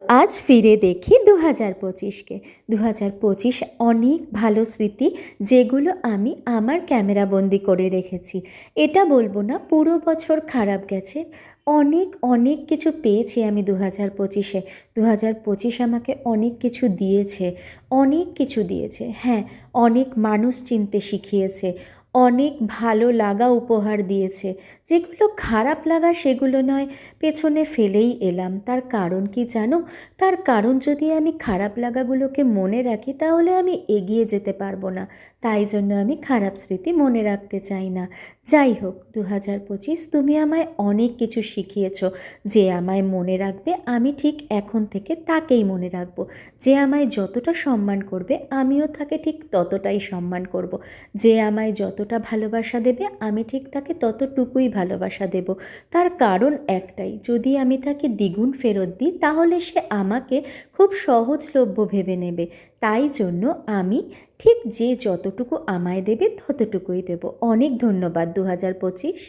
আজ ফিরে দেখি 2025কে। 2025 অনেক ভালো স্মৃতি, যেগুলো আমি আমার ক্যামেরাবন্দি করে রেখেছি। এটা বলবো না পুরো বছর খারাপ গেছে। অনেক অনেক কিছু পেয়েছি আমি 2025-এ। 2025 আমাকে অনেক কিছু দিয়েছে, অনেক কিছু দিয়েছে। হ্যাঁ, অনেক মানুষ চিনতে শিখিয়েছে, অনেক ভালো লাগা উপহার দিয়েছে। যেগুলো খারাপ লাগা সেগুলো নয়, পেছনে ফেলেই এলাম। তার কারণ কি জানো? তার কারণ যদি আমি খারাপ লাগাগুলোকে মনে রাখি তাহলে আমি এগিয়ে যেতে পারবো না। তাই জন্য আমি খারাপ স্মৃতি মনে রাখতে চাই না। যাই হোক, 2025 তুমি আমায় অনেক কিছু শিখিয়েছো। যে আমায় মনে রাখবে আমি ঠিক এখন থেকে তাকেই মনে রাখবো। যে আমায় যতটা সম্মান করবে আমিও তাকে ঠিক ততটাই সম্মান করব। যে আমায় যতটা ভালোবাসা দেবে আমি ঠিক তাকে ততটুকুই ভালোবাসা দেব। তার কারণ একটাই, যদি আমি তাকে দ্বিগুণ ফেরত দিই তাহলে সে আমাকে খুব সহজলভ্য ভেবে নেবে। তাই জন্য আমি ঠিক যে যতটুকু আমায় দেবে ততটুকুই দেব। অনেক ধন্যবাদ 2025।